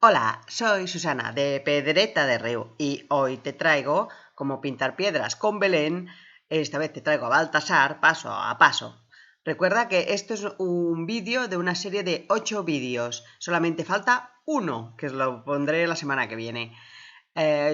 Hola, soy Susana de Pedreta de Reu y hoy te traigo cómo pintar piedras con Belén. Esta vez te traigo a Baltasar paso a paso. Recuerda que esto es un vídeo de una serie de 8 vídeos. Solamente falta uno, que os lo pondré la semana que viene.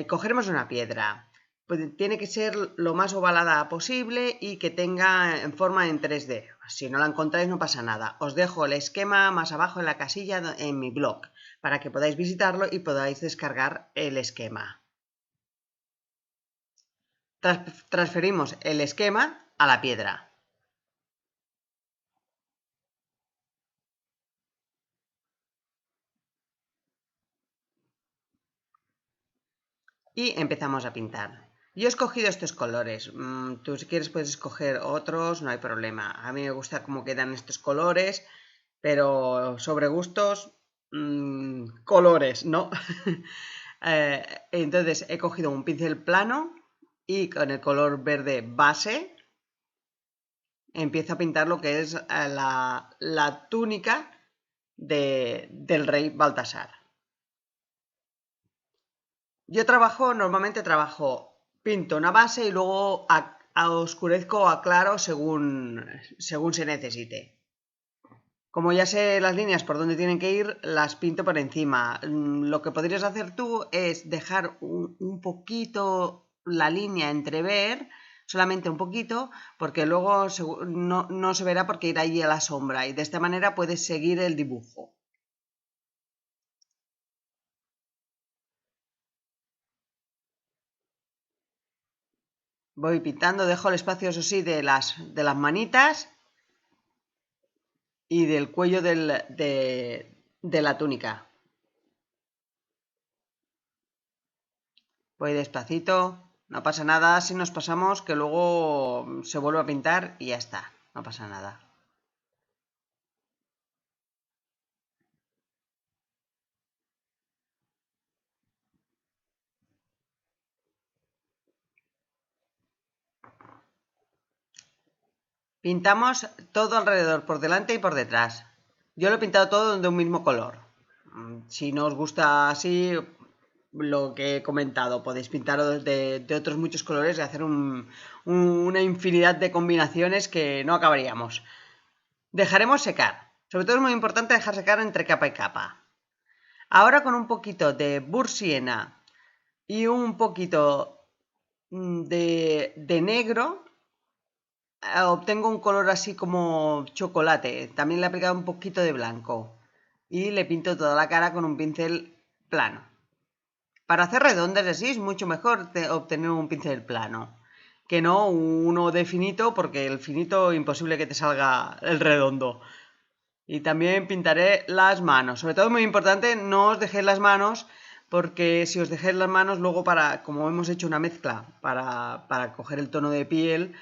Cogeremos una piedra. Pues tiene que ser lo más ovalada posible y que tenga en forma en 3D. Si no la encontráis no pasa nada. Os dejo el esquema más abajo en la casilla en mi blog para que podáis visitarlo y podáis descargar el esquema. Transferimos el esquema a la piedra. Y empezamos a pintar. Yo he escogido estos colores. Tú si quieres puedes escoger otros, no hay problema. A mí me gusta cómo quedan estos colores, pero sobre gustos, colores, ¿no? Entonces he cogido un pincel plano y con el color verde base empiezo a pintar lo que es la túnica del rey Baltasar. Yo normalmente pinto una base y luego oscurezco o aclaro según se necesite. Como ya sé las líneas por dónde tienen que ir, las pinto por encima. Lo que podrías hacer tú es dejar un poquito la línea entrever, solamente un poquito, porque luego no se verá porque irá allí a la sombra y de esta manera puedes seguir el dibujo. Voy pintando, dejo el espacio, eso sí, de las manitas y del cuello de la túnica. Voy despacito, no pasa nada si nos pasamos, que luego se vuelve a pintar y ya está, no pasa nada. Pintamos todo alrededor, por delante y por detrás. Yo lo he pintado todo de un mismo color. Si no os gusta así, lo que he comentado, podéis pintarlo de otros muchos colores y hacer una infinidad de combinaciones que no acabaríamos. Dejaremos secar. Sobre todo es muy importante dejar secar entre capa y capa. Ahora con un poquito de bursiena y un poquito de negro obtengo un color así como chocolate. También le he aplicado un poquito de blanco y le pinto toda la cara con un pincel plano. Para hacer redondas así es mucho mejor obtener un pincel plano que no uno de finito, porque el finito imposible que te salga el redondo. Y también pintaré las manos. Sobre todo muy importante, no os dejéis las manos, porque si os dejáis las manos, luego como hemos hecho una mezcla para coger el tono de piel,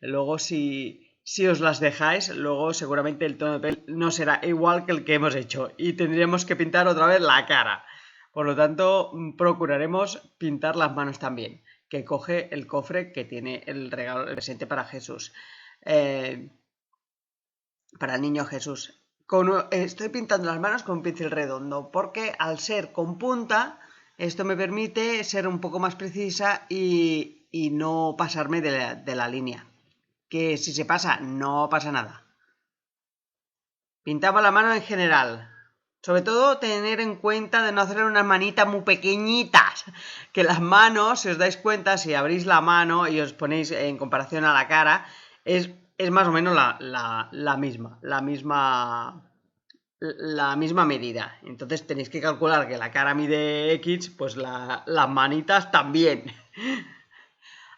luego si os las dejáis, luego seguramente el tono de piel no será igual que el que hemos hecho. Y tendríamos que pintar otra vez la cara. Por lo tanto, procuraremos pintar las manos también, que coge el cofre que tiene el regalo, el presente para Jesús. Para el niño Jesús. Estoy pintando las manos con un pincel redondo porque al ser con punta, esto me permite ser un poco más precisa y no pasarme de la línea. Que si se pasa, no pasa nada. Pintamos la mano en general. Sobre todo tener en cuenta de no hacer unas manitas muy pequeñitas. Que las manos, si os dais cuenta, si abrís la mano y os ponéis en comparación a la cara, es más o menos la misma medida. Entonces tenéis que calcular que la cara mide X, pues las manitas también.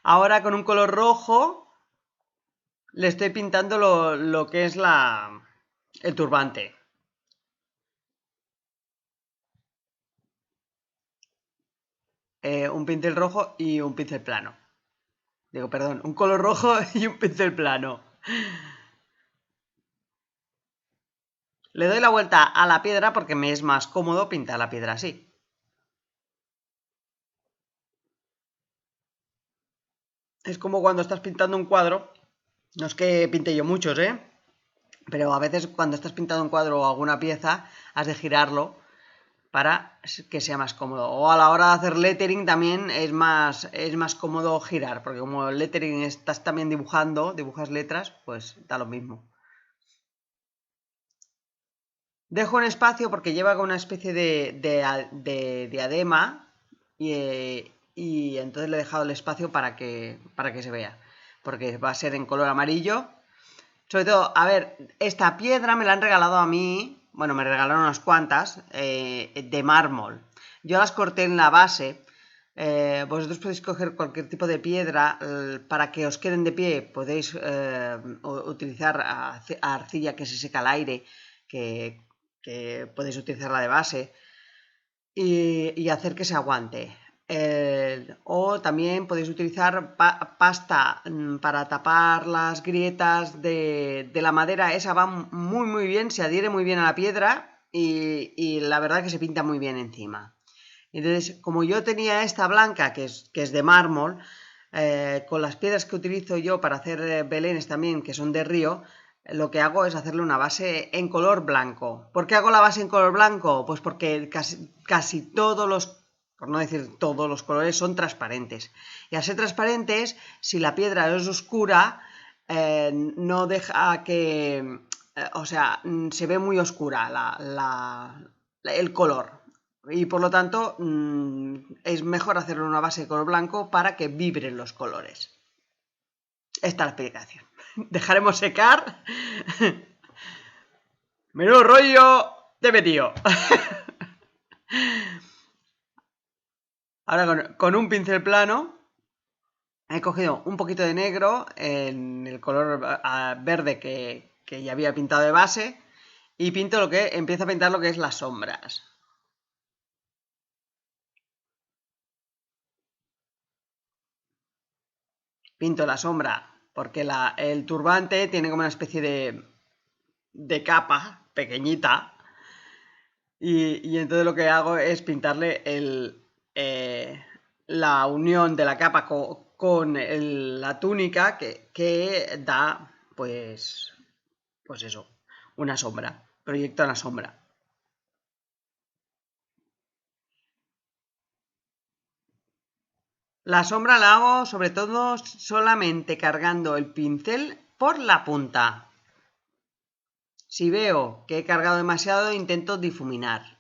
Ahora con un color rojo le estoy pintando lo que es el turbante. Un pincel rojo y un pincel plano. Digo, perdón, un color rojo y un pincel plano. Le doy la vuelta a la piedra porque me es más cómodo pintar la piedra así. Es como cuando estás pintando un cuadro. No es que pinte yo muchos, pero a veces cuando estás pintando un cuadro o alguna pieza, has de girarlo para que sea más cómodo. O a la hora de hacer lettering también es más cómodo girar, porque como el lettering estás también dibujas letras, pues da lo mismo. Dejo un espacio porque lleva una especie de diadema y entonces le he dejado el espacio para que se vea, porque va a ser en color amarillo. Sobre todo, a ver, esta piedra me la han regalado a mí, bueno, me regalaron unas cuantas, de mármol. Yo las corté en la base. Vosotros podéis coger cualquier tipo de piedra para que os queden de pie. Podéis utilizar arcilla que se seca al aire, que, podéis utilizarla de base y hacer que se aguante. O también podéis utilizar pasta para tapar las grietas de la madera. Esa va muy bien, se adhiere muy bien a la piedra y la verdad que se pinta muy bien encima. Entonces, como yo tenía esta blanca, que es de mármol, con las piedras que utilizo yo para hacer belenes también, que son de río, lo que hago es hacerle una base en color blanco. ¿Por qué hago la base en color blanco? Pues porque casi todos los, por no decir todos los colores, son transparentes. Y al ser transparentes, si la piedra es oscura, no deja que, o sea, se ve muy oscura el color. Y por lo tanto, es mejor hacerlo en una base de color blanco para que vibren los colores. Esta es la explicación. Dejaremos secar. Menudo rollo de metido. Ahora con un pincel plano he cogido un poquito de negro en el color verde que ya había pintado de base y empiezo a pintar lo que es las sombras. Pinto la sombra porque el turbante tiene como una especie de capa pequeñita y entonces lo que hago es pintarle la unión de la capa con la túnica que da pues eso, una sombra, proyecta una sombra. La sombra la hago sobre todo solamente cargando el pincel por la punta. Si veo que he cargado demasiado, intento difuminar.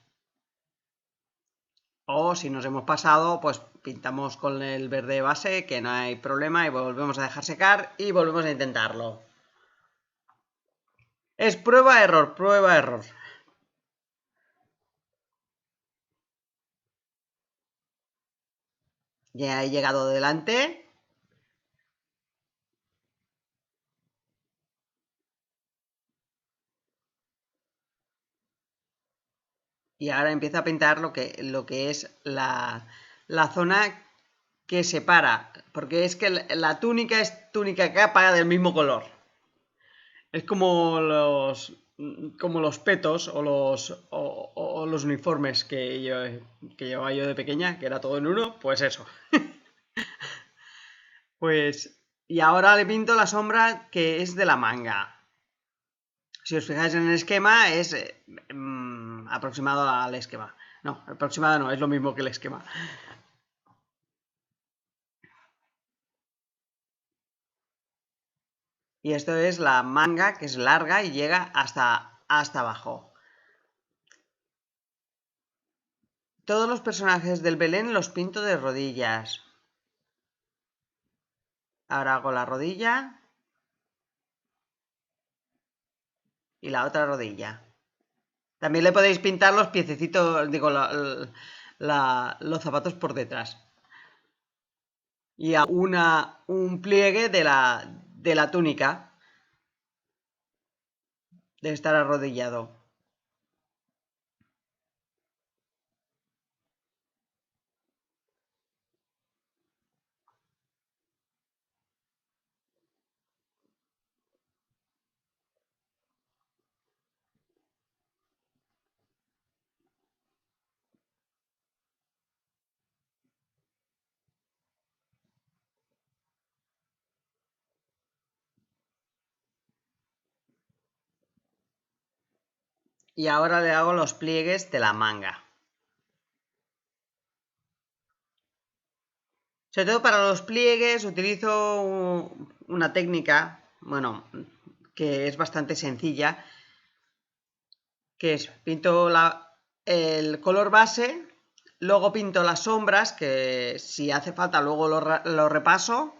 O si nos hemos pasado, pues pintamos con el verde base, que no hay problema, y volvemos a dejar secar y volvemos a intentarlo. Es prueba-error, prueba-error. Ya he llegado delante. Y ahora empiezo a pintar lo que es la zona que separa. Porque es que la túnica es túnica capa del mismo color. Es como los petos o los uniformes que llevaba yo de pequeña, que era todo en uno, pues eso. Pues, y ahora le pinto la sombra que es de la manga. Si os fijáis en el esquema, es aproximado al esquema. No, aproximado no, es lo mismo que el esquema. Y esto es la manga, que es larga y llega hasta abajo. Todos los personajes del Belén los pinto de rodillas. Ahora hago la rodilla y la otra rodilla. También le podéis pintar los piececitos, digo, los zapatos por detrás. Y a un pliegue de la túnica, de estar arrodillado. Y ahora le hago los pliegues de la manga. Sobre todo para los pliegues utilizo una técnica, bueno, que es bastante sencilla, que es pinto el color base, luego pinto las sombras, que si hace falta luego lo repaso,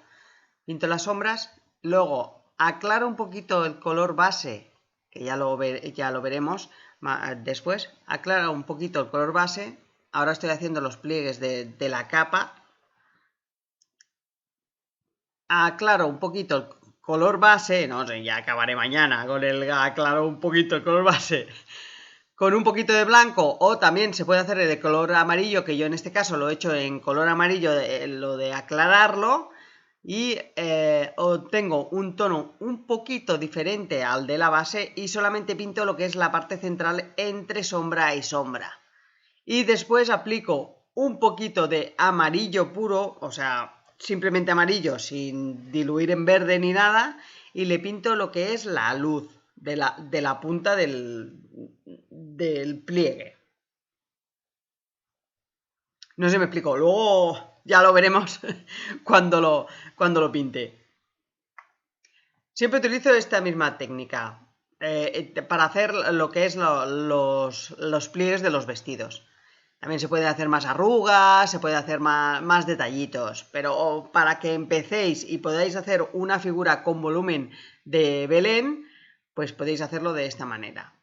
pinto las sombras, luego aclaro un poquito el color base, que ya lo veremos después, aclaro un poquito el color base, ahora estoy haciendo los pliegues de la capa, aclaro un poquito el color base, no sé, ya acabaré mañana con el aclaro un poquito el color base, con un poquito de blanco, o también se puede hacer de color amarillo, que yo en este caso lo he hecho en color amarillo, lo de aclararlo, y obtengo un tono un poquito diferente al de la base y solamente pinto lo que es la parte central entre sombra y sombra. Y después aplico un poquito de amarillo puro, o sea, simplemente amarillo sin diluir en verde ni nada, y le pinto lo que es la luz de la punta del pliegue. No sé si me explico, luego ya lo veremos cuando lo pinte. Siempre utilizo esta misma técnica para hacer lo que es los pliegues de los vestidos. También se puede hacer más arrugas, se puede hacer más detallitos, pero para que empecéis y podáis hacer una figura con volumen de Belén, pues podéis hacerlo de esta manera.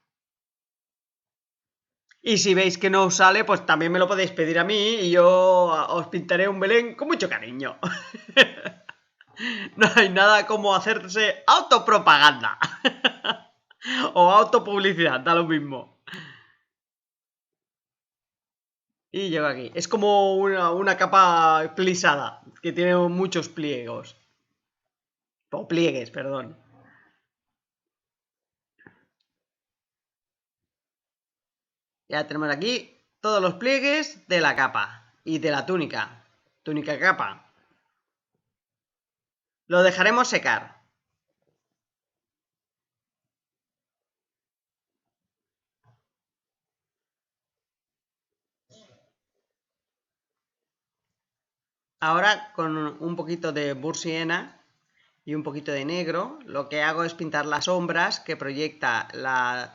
Y si veis que no os sale, pues también me lo podéis pedir a mí y yo os pintaré un Belén con mucho cariño. No hay nada como hacerse autopropaganda o autopublicidad, da lo mismo. Y llego aquí. Es como una capa plisada que tiene muchos pliegos. O pliegues, perdón. Ya tenemos aquí todos los pliegues de la capa y de la túnica. Túnica capa. Lo dejaremos secar. Ahora con un poquito de bursiena y un poquito de negro, lo que hago es pintar las sombras que proyecta la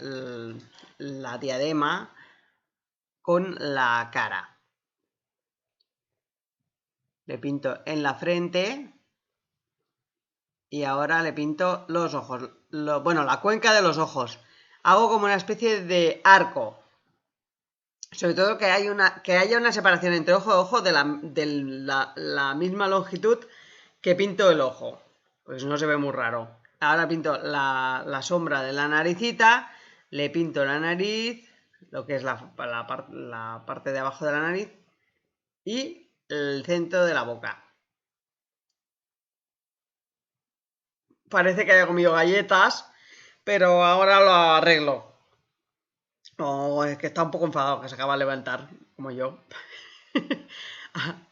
diadema con la cara. Le pinto en la frente y ahora le pinto los ojos, bueno, la cuenca de los ojos. Hago como una especie de arco. Sobre todo que haya una separación entre ojo y ojo de la misma longitud que pinto el ojo. Pues no se ve muy raro. Ahora pinto la sombra de la naricita, le pinto la nariz, lo que es la parte de abajo de la nariz, y el centro de la boca. Parece que haya comido galletas, pero ahora lo arreglo. O es que está un poco enfadado, que se acaba de levantar, como yo.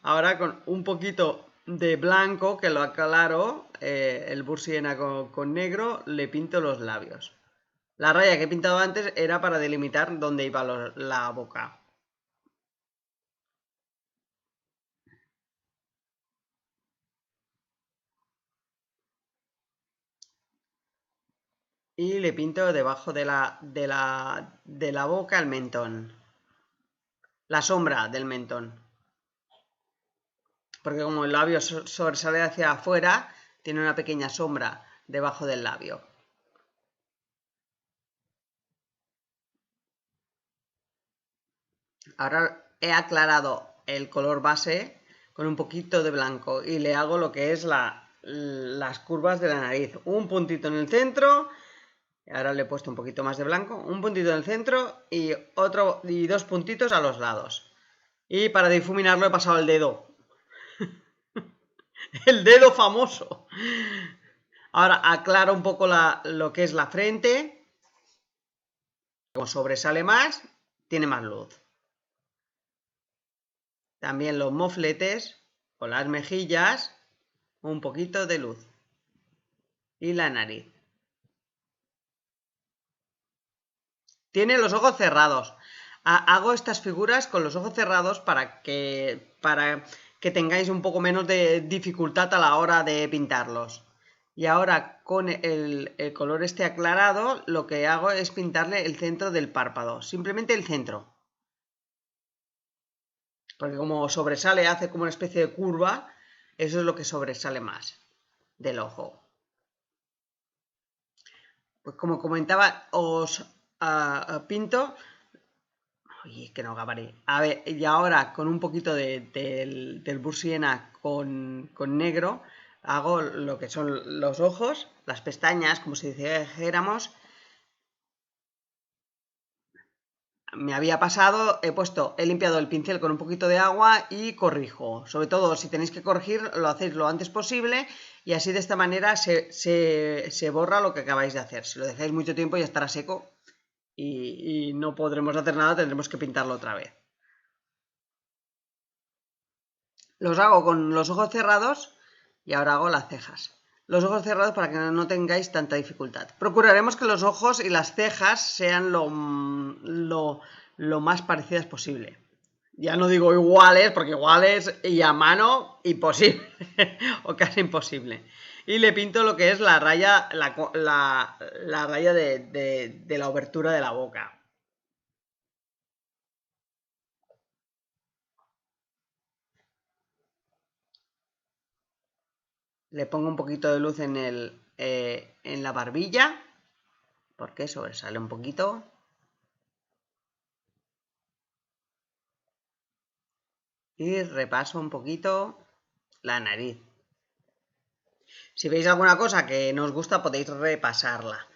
Ahora con un poquito de blanco, que lo aclaro, el bursiena con negro, le pinto los labios. La raya que he pintado antes era para delimitar dónde iba la boca. Y le pinto debajo de la boca el mentón. La sombra del mentón. Porque como el labio sobresale hacia afuera, tiene una pequeña sombra debajo del labio. Ahora he aclarado el color base con un poquito de blanco y le hago lo que es las curvas de la nariz. Un puntito en el centro, ahora le he puesto un poquito más de blanco, un puntito en el centro y dos puntitos a los lados. Y para difuminarlo he pasado el dedo. El dedo famoso. Ahora aclaro un poco lo que es la frente. Como sobresale más, tiene más luz. También los mofletes o las mejillas, un poquito de luz. Y la nariz. Tiene los ojos cerrados. Hago estas figuras con los ojos cerrados para que que tengáis un poco menos de dificultad a la hora de pintarlos. Y ahora con el color este aclarado, lo que hago es pintarle el centro del párpado, simplemente el centro. Porque como sobresale, hace como una especie de curva, eso es lo que sobresale más del ojo. Pues como comentaba, os pinto. Oye, que no acabaré. A ver, y ahora con un poquito del Burr Sienna con negro, hago lo que son los ojos, las pestañas, como si dijéramos. Me había pasado, he limpiado el pincel con un poquito de agua y corrijo. Sobre todo, si tenéis que corregir, lo hacéis lo antes posible y así de esta manera se borra lo que acabáis de hacer. Si lo dejáis mucho tiempo ya estará seco y no podremos hacer nada, tendremos que pintarlo otra vez. Los hago con los ojos cerrados y ahora hago las cejas. Los ojos cerrados para que no tengáis tanta dificultad. Procuraremos que los ojos y las cejas sean lo más parecidas posible. Ya no digo iguales, porque iguales y a mano imposible, o casi imposible. Y le pinto lo que es la raya, la raya de la obertura de la boca. Le pongo un poquito de luz en la barbilla, porque sobresale un poquito. Y repaso un poquito la nariz. Si veis alguna cosa que no os gusta, podéis repasarla.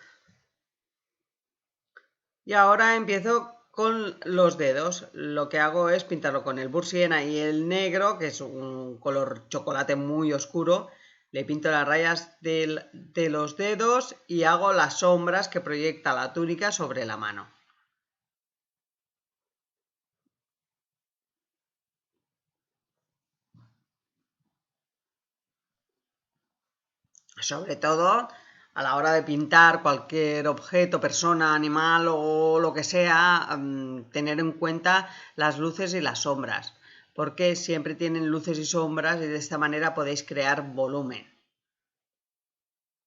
Y ahora empiezo con los dedos. Lo que hago es pintarlo con el Burr Sienna y el negro, que es un color chocolate muy oscuro. Le pinto las rayas de los dedos y hago las sombras que proyecta la túnica sobre la mano. Sobre todo a la hora de pintar cualquier objeto, persona, animal o lo que sea, tener en cuenta las luces y las sombras, porque siempre tienen luces y sombras y de esta manera podéis crear volumen.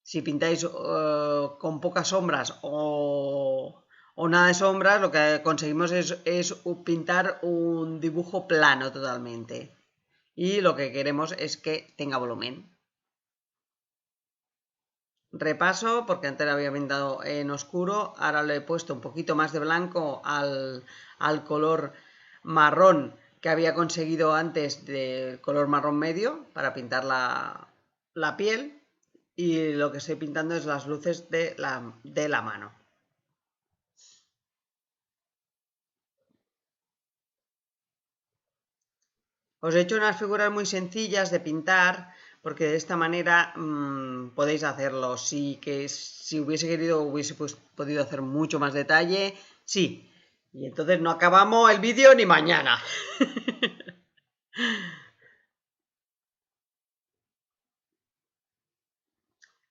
Si pintáis con pocas sombras o nada de sombras, lo que conseguimos es pintar un dibujo plano totalmente. Y lo que queremos es que tenga volumen. Repaso, porque antes lo había pintado en oscuro, ahora le he puesto un poquito más de blanco al color marrón que había conseguido antes del color marrón medio para pintar la piel, y lo que estoy pintando es las luces de la mano. Os he hecho unas figuras muy sencillas de pintar porque de esta manera podéis hacerlo. Si hubiese querido hubiese podido hacer mucho más detalle, sí. Y entonces no acabamos el vídeo ni mañana.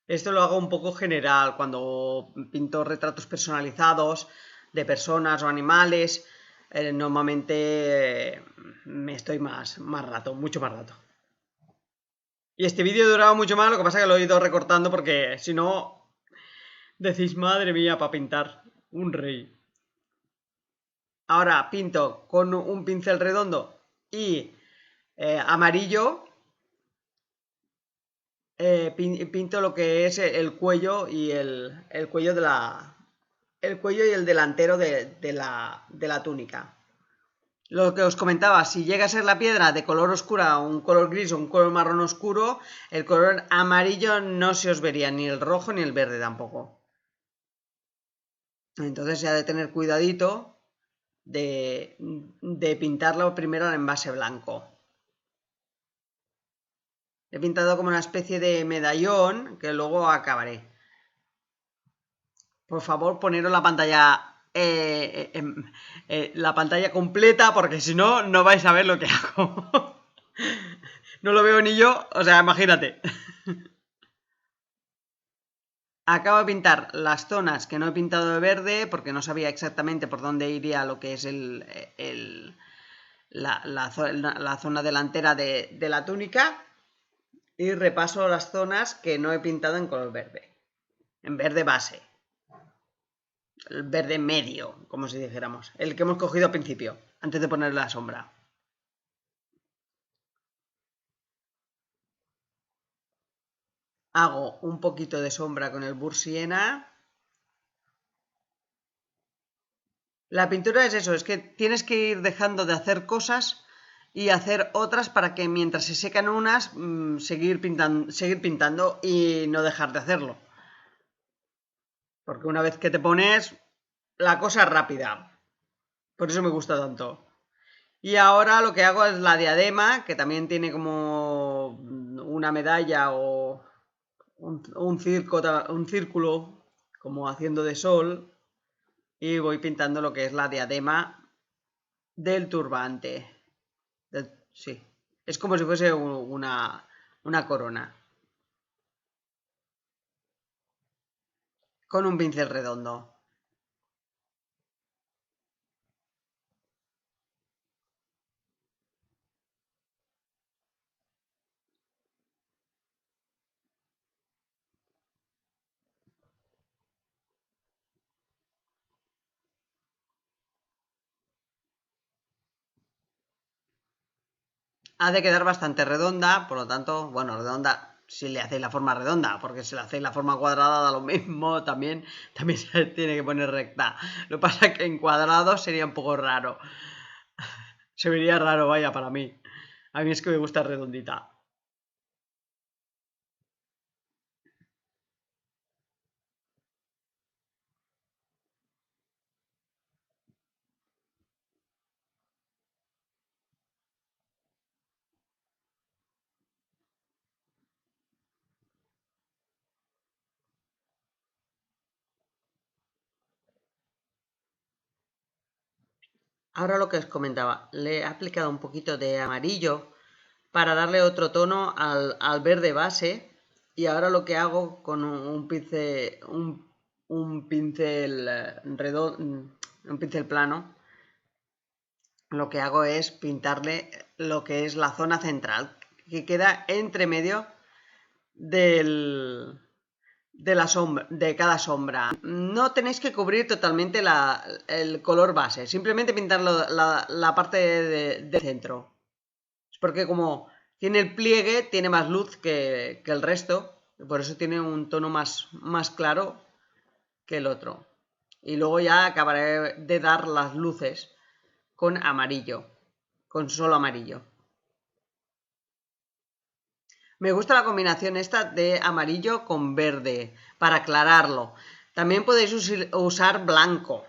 Esto lo hago un poco general cuando pinto retratos personalizados de personas o animales. Normalmente me estoy más rato, mucho más rato. Y este vídeo duraba mucho más, lo que pasa es que lo he ido recortando porque si no decís, madre mía, para pintar un rey. Ahora pinto con un pincel redondo y amarillo. Pinto lo que es el cuello y el cuello el cuello y el delantero de la túnica. Lo que os comentaba, si llega a ser la piedra de color oscura, un color gris o un color marrón oscuro, el color amarillo no se os vería, ni el rojo ni el verde tampoco. Entonces se ha de tener cuidadito de pintarlo primero en envase blanco. He pintado como una especie de medallón que luego acabaré. Por favor, poneros la pantalla completa, porque si no, no vais a ver lo que hago. No lo veo ni yo, o sea, imagínate. Acabo de pintar las zonas que no he pintado de verde porque no sabía exactamente por dónde iría lo que es la zona delantera de la túnica y repaso las zonas que no he pintado en color verde, en verde base, el verde medio, como si dijéramos, el que hemos cogido al principio, antes de ponerle la sombra. Hago un poquito de sombra con el Burst Sienna. La pintura es eso, es que tienes que ir dejando de hacer cosas y hacer otras para que mientras se secan unas, seguir pintando y no dejar de hacerlo. Porque una vez que te pones, la cosa es rápida. Por eso me gusta tanto. Y ahora lo que hago es la diadema, que también tiene como una medalla o un círculo como haciendo de sol. Y voy pintando lo que es la diadema del turbante. Sí, es como si fuese una corona. Con un pincel redondo. Ha de quedar bastante redonda, por lo tanto, bueno, redonda si le hacéis la forma redonda, porque si le hacéis la forma cuadrada da lo mismo, también se tiene que poner recta. Lo que pasa es que en cuadrado sería un poco raro. Se vería raro, vaya, para mí. A mí es que me gusta redondita. Ahora lo que os comentaba, le he aplicado un poquito de amarillo para darle otro tono al verde base. Y ahora lo que hago con un pincel redondo, un pincel plano, lo que hago es pintarle lo que es la zona central, que queda entre medio del, de cada sombra. No tenéis que cubrir totalmente el color base, simplemente pintar la parte de centro. Es porque como tiene el pliegue, tiene más luz que el resto, y por eso tiene un tono más claro que el otro. Y luego ya acabaré de dar las luces con amarillo, con solo amarillo. Me gusta la combinación esta de amarillo con verde para aclararlo. También podéis usar blanco,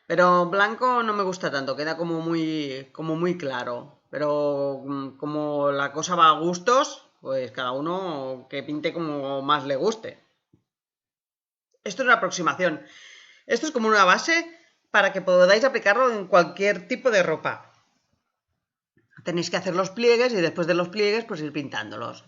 pero blanco no me gusta tanto, queda como muy claro. Pero como la cosa va a gustos, pues cada uno que pinte como más le guste. Esto es una aproximación. Esto es como una base para que podáis aplicarlo en cualquier tipo de ropa. Tenéis que hacer los pliegues y después de los pliegues pues ir pintándolos.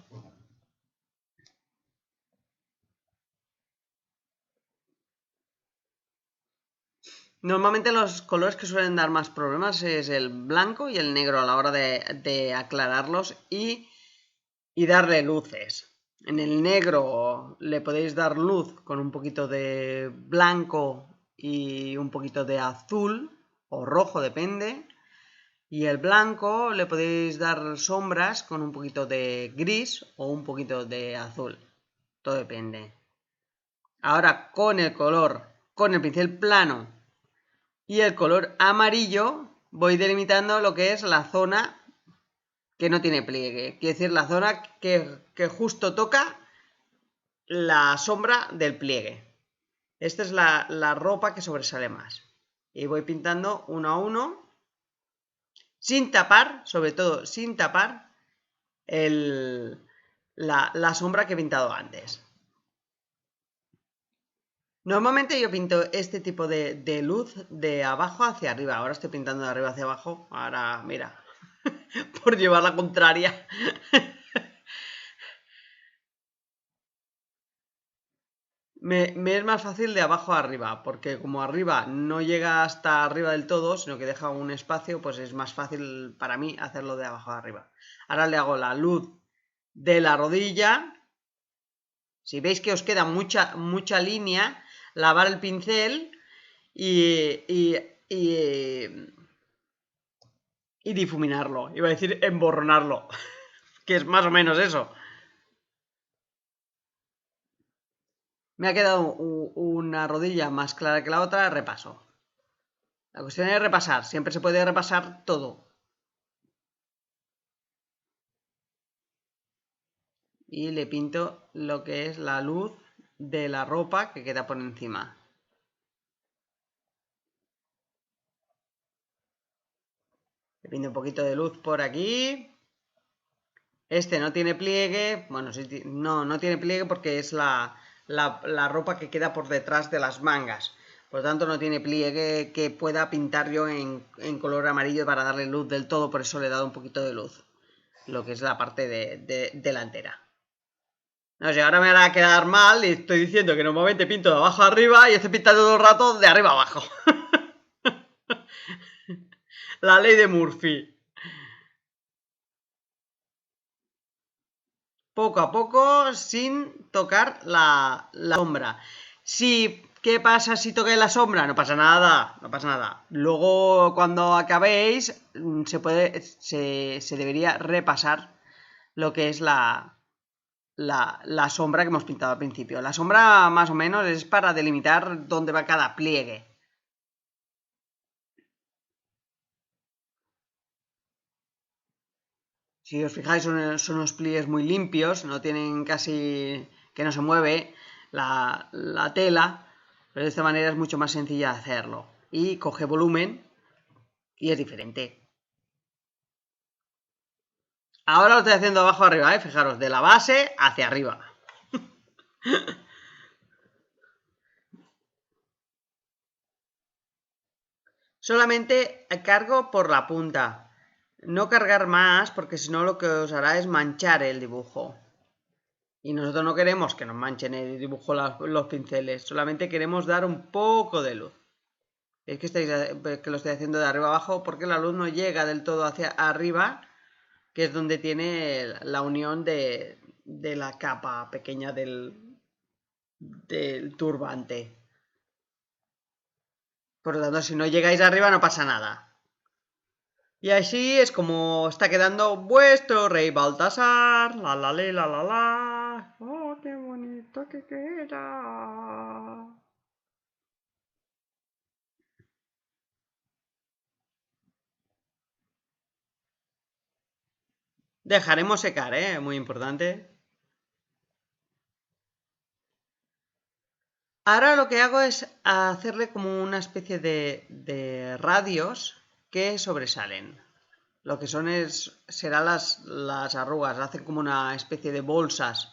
Normalmente los colores que suelen dar más problemas es el blanco y el negro a la hora de aclararlos y darle luces. En el negro le podéis dar luz con un poquito de blanco y un poquito de azul o rojo, depende. Y el blanco le podéis dar sombras con un poquito de gris o un poquito de azul. Todo depende. Ahora con el pincel plano y el color amarillo voy delimitando lo que es la zona que no tiene pliegue. Quiere decir la zona que justo toca la sombra del pliegue. Esta es la ropa que sobresale más. Y voy pintando uno a uno, sin tapar, sobre todo sin tapar la sombra que he pintado antes. Normalmente yo pinto este tipo de luz de abajo hacia arriba. Ahora estoy pintando de arriba hacia abajo. Ahora, mira, por llevar la contraria. Me es más fácil de abajo a arriba, porque como arriba no llega hasta arriba del todo, sino que deja un espacio, pues es más fácil para mí hacerlo de abajo a arriba. Ahora le hago la luz de la rodilla. Si veis que os queda mucha línea, lavar el pincel y, y, y, y difuminarlo. Iba a decir emborronarlo, que es más o menos eso. Me ha quedado una rodilla más clara que la otra, repaso. La cuestión es repasar, siempre se puede repasar todo. Y le pinto lo que es la luz de la ropa que queda por encima. Le pinto un poquito de luz por aquí. Este no tiene pliegue, bueno, sí, no tiene pliegue porque es la ropa que queda por detrás de las mangas. Por lo tanto, no tiene pliegue que pueda pintar yo en color amarillo para darle luz del todo, por eso le he dado un poquito de luz. Lo que es la parte delantera. No sé, ahora me hará quedar mal y estoy diciendo que normalmente pinto de abajo a arriba y estoy pintando todo el rato de arriba a abajo. La ley de Murphy. Poco a poco sin tocar la sombra. ¿Qué pasa si toqué la sombra? No pasa nada, no pasa nada. Luego, cuando acabéis, se debería repasar lo que es la sombra que hemos pintado al principio. La sombra, más o menos, es para delimitar dónde va cada pliegue. Si os fijáis, son unos pliegues muy limpios, no tienen casi que no se mueve la tela, pero de esta manera es mucho más sencilla hacerlo. Y coge volumen y es diferente. Ahora lo estoy haciendo abajo arriba, fijaros, de la base hacia arriba. Solamente cargo por la punta. No cargar más, porque si no lo que os hará es manchar el dibujo. Y nosotros no queremos que nos manchen el dibujo los pinceles, solamente queremos dar un poco de luz. Es que lo estoy haciendo de arriba abajo porque la luz no llega del todo hacia arriba, que es donde tiene la unión de la capa pequeña del turbante. Por lo tanto, si no llegáis arriba no pasa nada. Y así es como está quedando vuestro rey Baltasar. La la la la la. Oh, qué bonito que queda. Dejaremos secar, muy importante. Ahora lo que hago es hacerle como una especie de radios que sobresalen. Lo que son serán las arrugas, hacen como una especie de bolsas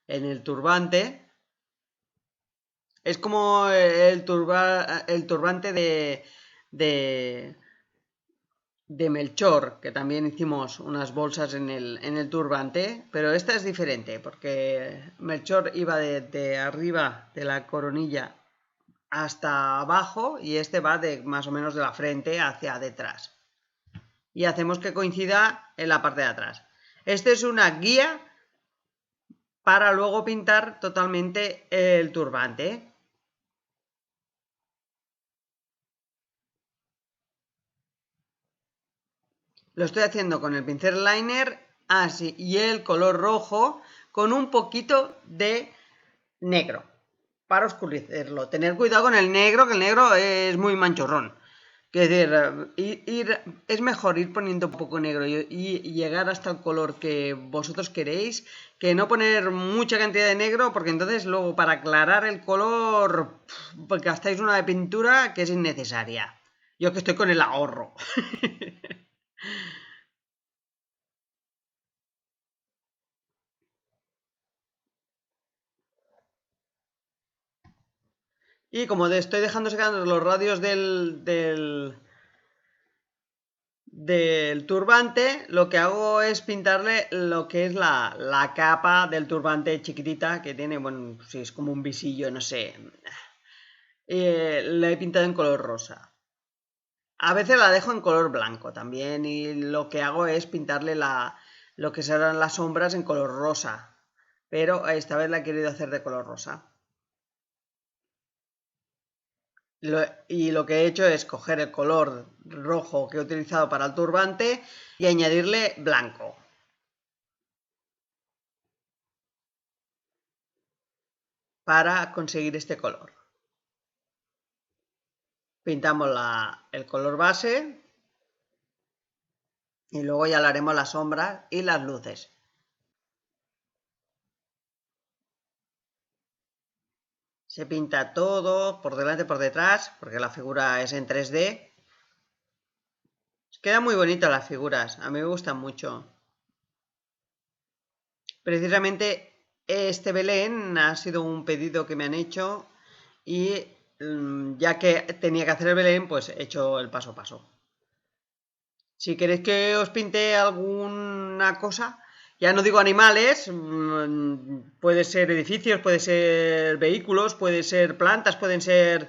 en el turbante. Es como el turbante de Melchor, que también hicimos unas bolsas en el turbante, pero esta es diferente, porque Melchor iba de arriba de la coronilla hasta abajo y este va más o menos de la frente hacia detrás. Y hacemos que coincida en la parte de atrás. Este es una guía para luego pintar totalmente el turbante. Lo estoy haciendo con el pincel liner así y el color rojo con un poquito de negro para oscurecerlo. Tener cuidado con el negro, que el negro es muy manchorrón. Es decir, es mejor ir poniendo un poco negro y llegar hasta el color que vosotros queréis, que no poner mucha cantidad de negro, porque entonces luego para aclarar el color gastáis una de pintura que es innecesaria. Yo que estoy con el ahorro. Y como estoy dejando secando los radios del turbante, lo que hago es pintarle lo que es la capa del turbante chiquitita que tiene, bueno, si es como un visillo, no sé. La he pintado en color rosa. A veces la dejo en color blanco también y lo que hago es pintarle lo que serán las sombras en color rosa. Pero esta vez la he querido hacer de color rosa. Y lo que he hecho es coger el color rojo que he utilizado para el turbante y añadirle blanco. Para conseguir este color. Pintamos el color base y luego ya le haremos las sombras y las luces. Se pinta todo por delante y por detrás porque la figura es en 3D. Quedan muy bonitas las figuras, a mí me gustan mucho. Precisamente este Belén ha sido un pedido que me han hecho y ya que tenía que hacer el Belén, pues he hecho el paso a paso. Si queréis que os pinte alguna cosa, ya no digo animales, puede ser edificios, puede ser vehículos, puede ser plantas, pueden ser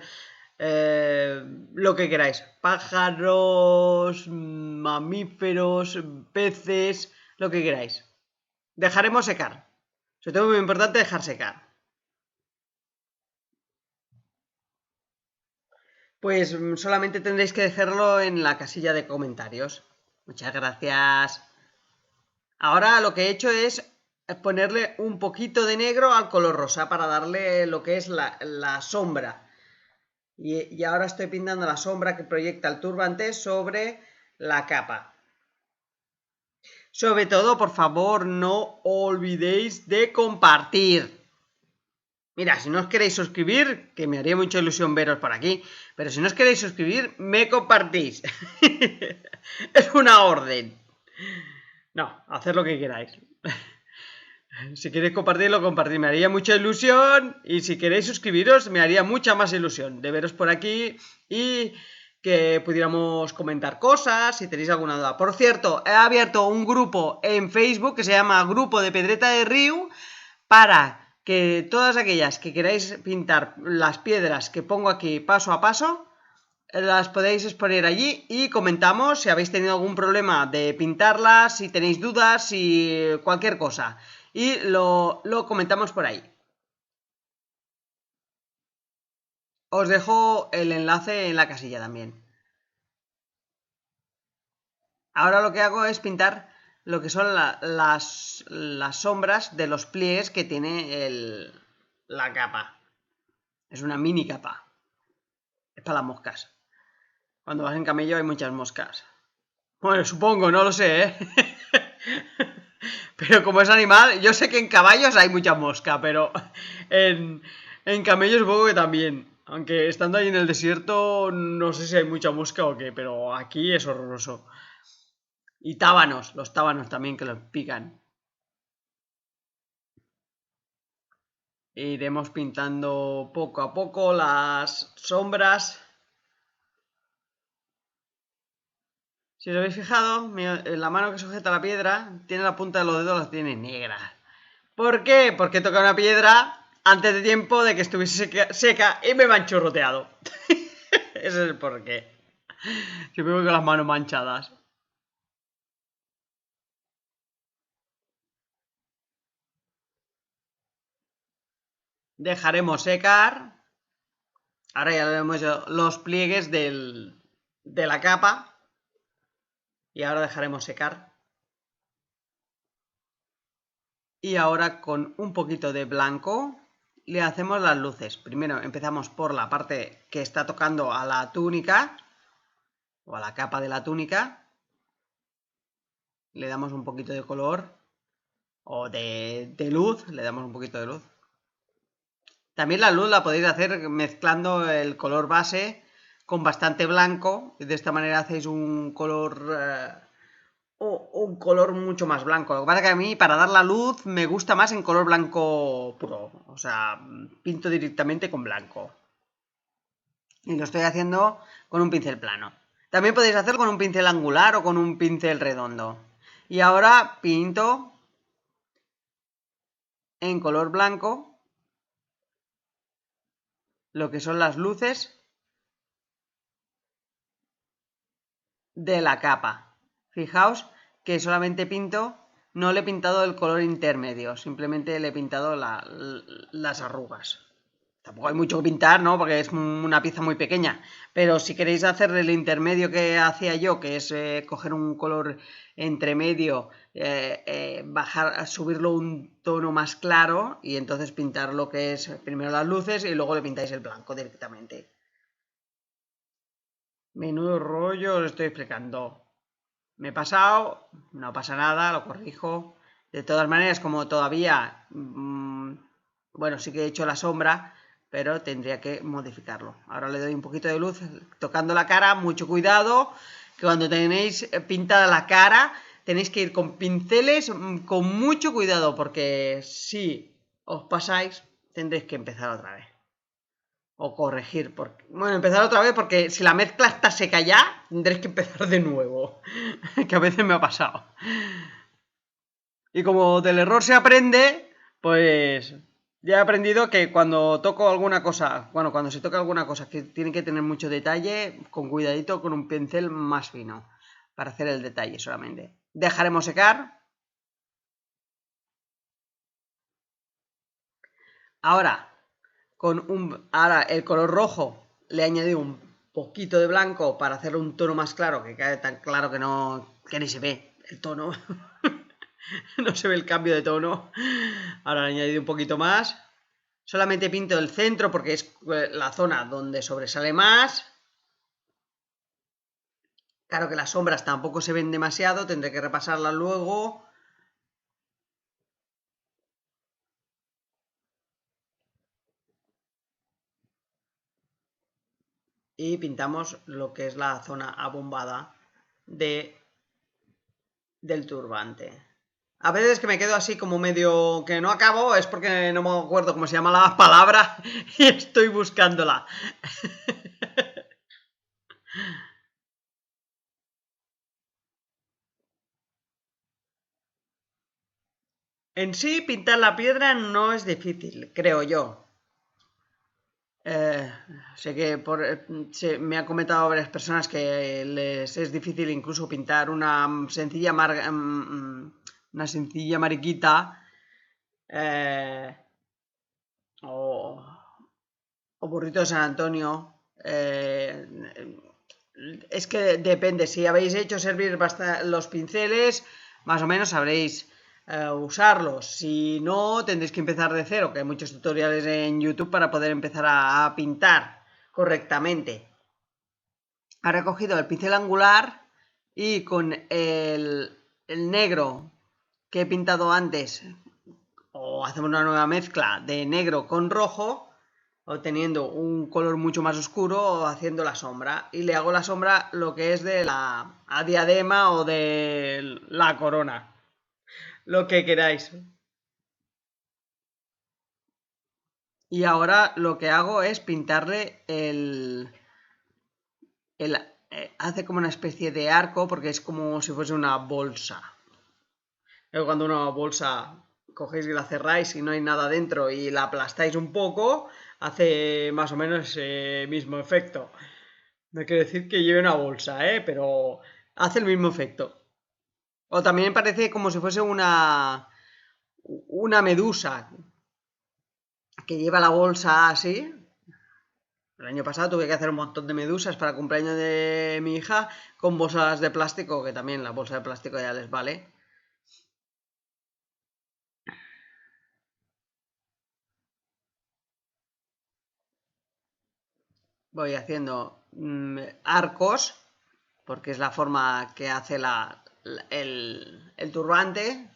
lo que queráis. Pájaros, mamíferos, peces, lo que queráis. Dejaremos secar. Sobre todo muy importante dejar secar. Pues solamente tendréis que dejarlo en la casilla de comentarios. Muchas gracias. Ahora lo que he hecho es ponerle un poquito de negro al color rosa para darle lo que es la sombra. Y ahora estoy pintando la sombra que proyecta el turbante sobre la capa. Sobre todo, por favor, no olvidéis de compartir. Mira, si no os queréis suscribir, que me haría mucha ilusión veros por aquí, pero si no os queréis suscribir, me compartís. Es una orden. No, haced lo que queráis. Si queréis compartirlo, compartid. Me haría mucha ilusión. Y si queréis suscribiros, me haría mucha más ilusión de veros por aquí y que pudiéramos comentar cosas, si tenéis alguna duda. Por cierto, he abierto un grupo en Facebook que se llama Grupo de Pedreta de Riu para que todas aquellas que queráis pintar las piedras que pongo aquí paso a paso, las podéis exponer allí y comentamos si habéis tenido algún problema de pintarlas, si tenéis dudas, si cualquier cosa. Y lo comentamos por ahí. Os dejo el enlace en la casilla también. Ahora lo que hago es pintar lo que son las sombras de los pliegues que tiene la capa. Es una mini capa. Es para las moscas. Cuando vas en camello hay muchas moscas. Bueno, supongo, no lo sé, ¿eh? Pero como es animal, yo sé que en caballos hay mucha mosca, pero en camellos supongo que también. Aunque estando ahí en el desierto, no sé si hay mucha mosca o qué, pero aquí es horroroso. Y tábanos, los tábanos también que los pican. Iremos pintando poco a poco las sombras. Si os habéis fijado, la mano que sujeta la piedra tiene la punta de los dedos, la tiene negra. ¿Por qué? Porque he tocado una piedra antes de tiempo de que estuviese seca y me han chorroteado. Ese es el porqué. Siempre voy con las manos manchadas. Dejaremos secar. Ahora ya vemos los pliegues de la capa. Y ahora dejaremos secar. Y ahora con un poquito de blanco le hacemos las luces. Primero empezamos por la parte que está tocando a la túnica o a la capa de la túnica. Le damos un poquito de color o de luz, le damos un poquito de luz. También la luz la podéis hacer mezclando el color base con bastante blanco. De esta manera hacéis un color mucho más blanco. Lo que pasa es que a mí para dar la luz me gusta más en color blanco puro. O sea, pinto directamente con blanco. Y lo estoy haciendo con un pincel plano. También podéis hacerlo con un pincel angular o con un pincel redondo. Y ahora pinto en color blanco lo que son las luces de la capa. Fijaos que solamente pinto, no le he pintado el color intermedio, simplemente le he pintado las arrugas. Tampoco hay mucho que pintar, ¿no? Porque es una pieza muy pequeña. Pero si queréis hacer el intermedio que hacía yo, que es coger un color entre medio, subirlo un tono más claro y entonces pintar lo que es primero las luces y luego le pintáis el blanco directamente. Menudo rollo os estoy explicando. Me he pasado, no pasa nada, lo corrijo. De todas maneras, como todavía, bueno, sí que he hecho la sombra, pero tendría que modificarlo. Ahora le doy un poquito de luz tocando la cara, mucho cuidado, que cuando tenéis pintada la cara tenéis que ir con pinceles con mucho cuidado, porque si os pasáis tendréis que empezar otra vez. O corregir. Bueno, empezar otra vez porque si la mezcla está seca ya, tendréis que empezar de nuevo. Que a veces me ha pasado. Y como del error se aprende, pues ya he aprendido que cuando toco alguna cosa, bueno, cuando se toca alguna cosa que tiene que tener mucho detalle, con cuidadito, con un pincel más fino, para hacer el detalle solamente. Dejaremos secar. Ahora, ahora el color rojo le he añadido un poquito de blanco para hacerle un tono más claro, que quede tan claro que no, que ni se ve el tono. No se ve el cambio de tono. Ahora le he añadido un poquito más. Solamente pinto el centro porque es la zona donde sobresale más. Claro que las sombras tampoco se ven demasiado, tendré que repasarlas luego. Y pintamos lo que es la zona abombada del turbante. A veces que me quedo así como medio que no acabo es porque no me acuerdo cómo se llama la palabra y estoy buscándola. En sí, pintar la piedra no es difícil, creo yo. Sé que me han comentado varias personas que les es difícil incluso pintar una sencilla mariquita eh, o, o burrito de San Antonio. Es que depende, si habéis hecho servir los pinceles, más o menos sabréis usarlos. Si no, tendréis que empezar de cero, que hay muchos tutoriales en YouTube para poder empezar a pintar correctamente. Ahora he cogido el pincel angular y con el negro que he pintado antes, o hacemos una nueva mezcla de negro con rojo, obteniendo un color mucho más oscuro haciendo la sombra. Y le hago la sombra lo que es de la diadema o de la corona. Lo que queráis. Y ahora lo que hago es pintarle hace como una especie de arco porque es como si fuese una bolsa. Cuando una bolsa cogéis y la cerráis y no hay nada dentro y la aplastáis un poco, hace más o menos ese mismo efecto. No quiere decir que lleve una bolsa, pero hace el mismo efecto. O también parece como si fuese una medusa que lleva la bolsa así. El año pasado tuve que hacer un montón de medusas para el cumpleaños de mi hija con bolsas de plástico, que también la bolsa de plástico ya les vale. Voy haciendo arcos, porque es la forma que hace el turbante.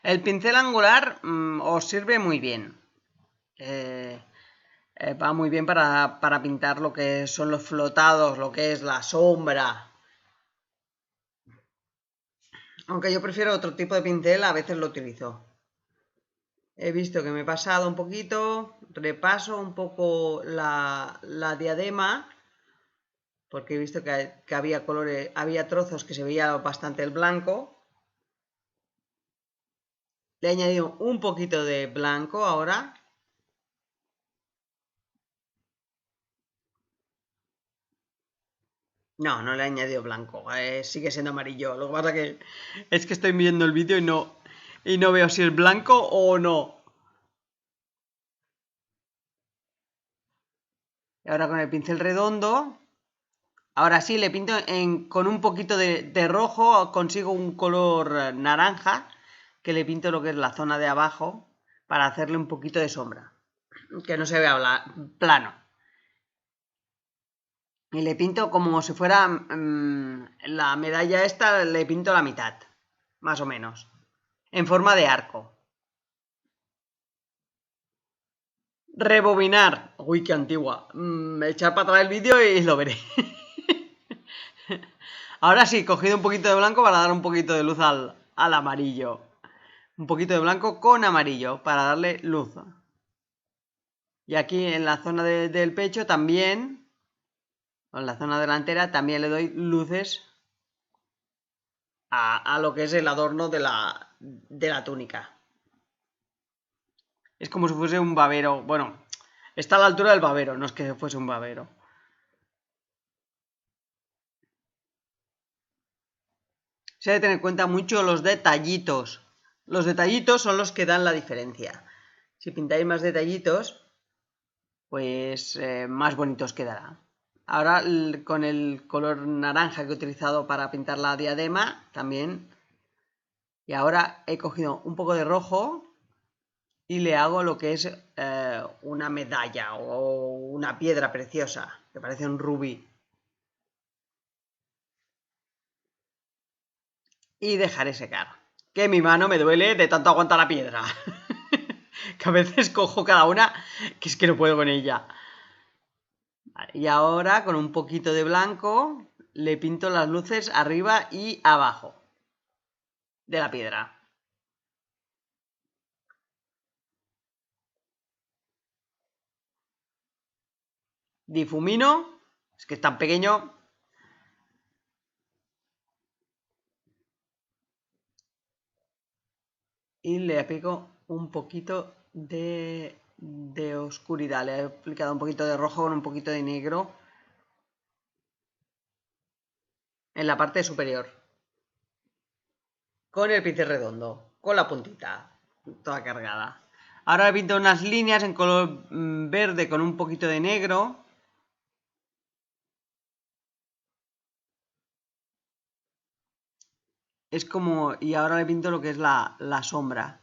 El pincel angular os sirve muy bien. Va muy bien para pintar lo que son los flotados, lo que es la sombra. Aunque yo prefiero otro tipo de pincel, a veces lo utilizo. He visto que me he pasado un poquito, repaso un poco la diadema, porque he visto que había colores, había trozos que se veía bastante el blanco. Le he añadido un poquito de blanco ahora. No, no le he añadido blanco, sigue siendo amarillo. Lo que pasa es que estoy viendo el vídeo y no veo si es blanco o no. Y ahora con el pincel redondo, ahora sí le pinto con un poquito de rojo, consigo un color naranja, que le pinto lo que es la zona de abajo para hacerle un poquito de sombra, que no se vea plano. Y le pinto como si fuera la medalla esta, le pinto la mitad, más o menos, en forma de arco. Rebobinar. Uy, qué antigua. Echar para atrás el vídeo y lo veré. Ahora sí, cogido un poquito de blanco para dar un poquito de luz al amarillo. Un poquito de blanco con amarillo para darle luz. Y aquí en la zona del pecho también, o en la zona delantera, también le doy luces a lo que es el adorno de la túnica. Es como si fuese un babero. Bueno, está a la altura del babero, no es que fuese un babero. Se debe tener en cuenta mucho los detallitos. Los detallitos son los que dan la diferencia. Si pintáis más detallitos, pues más bonitos quedará. Ahora con el color naranja que he utilizado para pintar la diadema también. Y ahora he cogido un poco de rojo y le hago lo que es una medalla o una piedra preciosa, que parece un rubí. Y dejaré secar. Que mi mano me duele de tanto aguantar la piedra. Que a veces cojo cada una, que es que no puedo con ella. Y ahora con un poquito de blanco le pinto las luces arriba y abajo de la piedra. Difumino, es que es tan pequeño. Y le aplico un poquito de oscuridad. Le he aplicado un poquito de rojo con un poquito de negro en la parte superior. Con el pincel redondo, con la puntita, toda cargada. Ahora he pintado unas líneas en color verde con un poquito de negro. Es como, y ahora le pinto lo que es la sombra.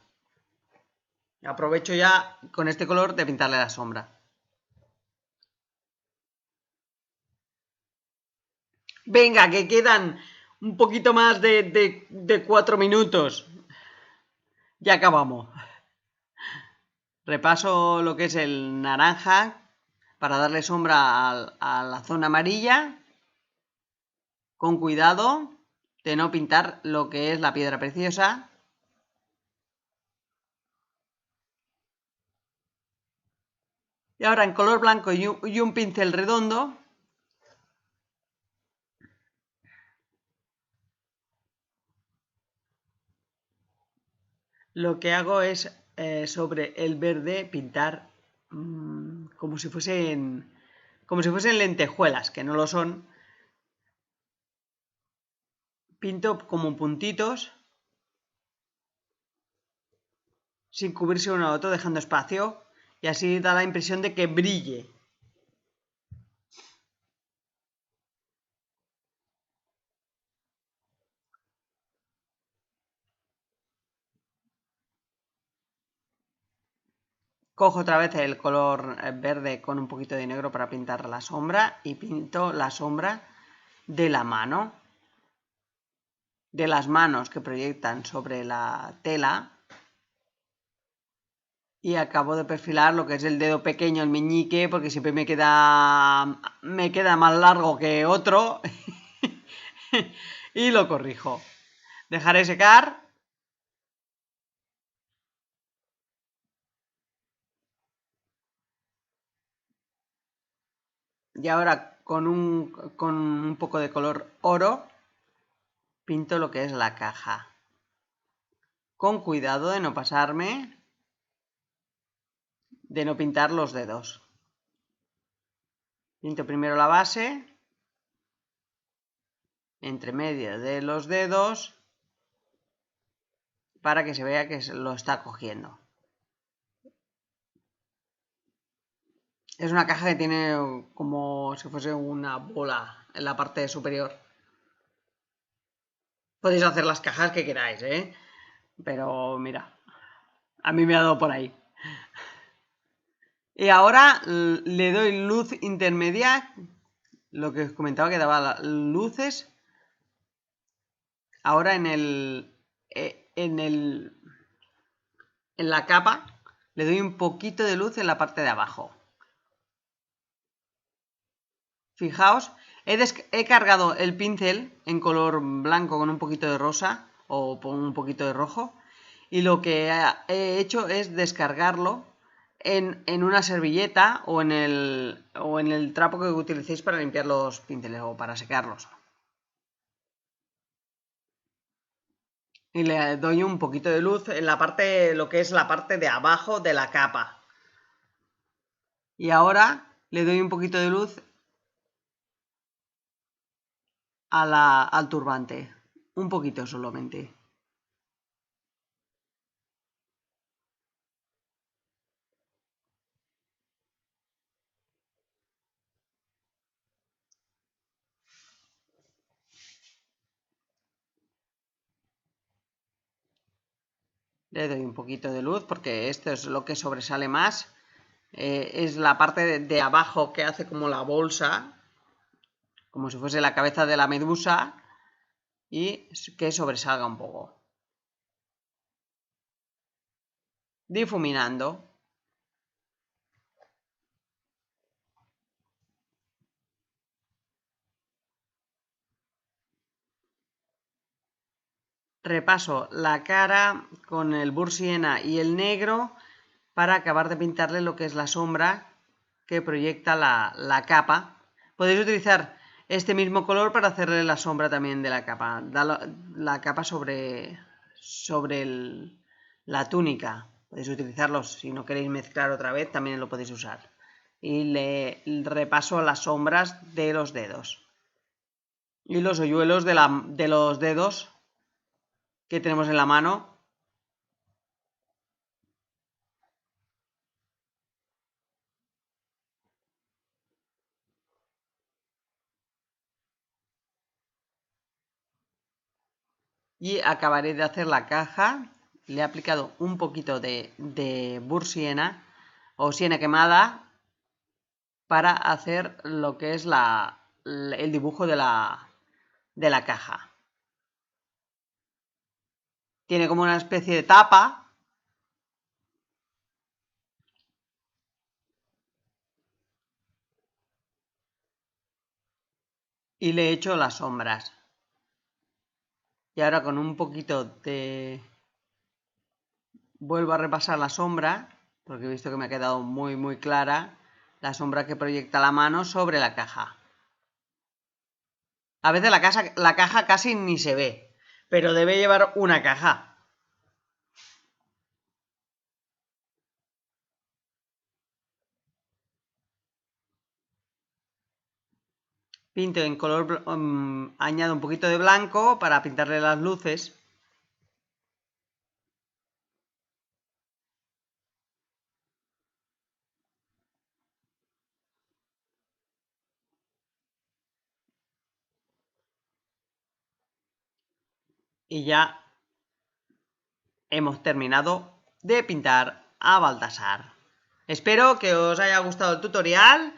Aprovecho ya con este color de pintarle la sombra. Venga, que quedan un poquito más de 4 minutos. Ya acabamos. Repaso lo que es el naranja para darle sombra a la zona amarilla. Con cuidado de no pintar lo que es la piedra preciosa. Y ahora en color blanco y un pincel redondo lo que hago es sobre el verde pintar como si fuesen lentejuelas, que no lo son. Pinto como puntitos sin cubrirse uno a otro, dejando espacio, y así da la impresión de que brille. Cojo otra vez el color verde con un poquito de negro para pintar la sombra y pinto la sombra de la mano, de las manos que proyectan sobre la tela, y acabo de perfilar lo que es el dedo pequeño, el meñique, porque siempre me queda más largo que otro y lo corrijo. Dejaré secar Y ahora con un poco de color oro pinto lo que es la caja. Con cuidado de no pasarme, de no pintar los dedos. Pinto primero la base, entre medio de los dedos, para que se vea que lo está cogiendo. Es una caja que tiene como si fuese una bola en la parte superior. Podéis hacer las cajas que queráis, ¿eh? Pero mira, a mí me ha dado por ahí. Y ahora le doy luz intermedia, lo que os comentaba que daba luces. Ahora en la capa le doy un poquito de luz en la parte de abajo. Fijaos, he cargado el pincel en color blanco con un poquito de rosa o con un poquito de rojo, y lo que he hecho es descargarlo en una servilleta o en el trapo que utilicéis para limpiar los pinceles o para secarlos. Y le doy un poquito de luz en la parte, lo que es la parte de abajo de la capa. Y ahora le doy un poquito de luz al turbante, un poquito solamente. Le doy un poquito de luz porque esto es lo que sobresale más. Es la parte de abajo que hace como la bolsa, como si fuese la cabeza de la medusa, y que sobresalga un poco. Difuminando. Repaso la cara con el burr siena y el negro para acabar de pintarle lo que es la sombra que proyecta la capa. Podéis utilizar este mismo color para hacerle la sombra también de la capa. La capa sobre la túnica. Podéis utilizarlo si no queréis mezclar otra vez, también lo podéis usar. Y le repaso las sombras de los dedos. Y los hoyuelos de los dedos que tenemos en la mano. Y acabaré de hacer la caja. Le he aplicado un poquito de burr siena o siena quemada para hacer lo que es el dibujo de la caja. Tiene como una especie de tapa. Y le he hecho las sombras. Y ahora con un poquito de... Vuelvo a repasar la sombra, porque he visto que me ha quedado muy clara la sombra que proyecta la mano sobre la caja. A veces la caja casi ni se ve, pero debe llevar una caja. Pinto en color... añado un poquito de blanco para pintarle las luces. Y ya hemos terminado de pintar a Baltasar. Espero que os haya gustado el tutorial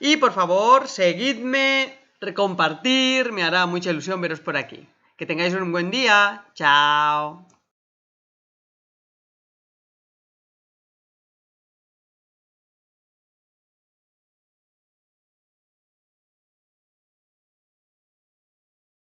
y por favor seguidme, compartir, me hará mucha ilusión veros por aquí. Que tengáis un buen día. Chao.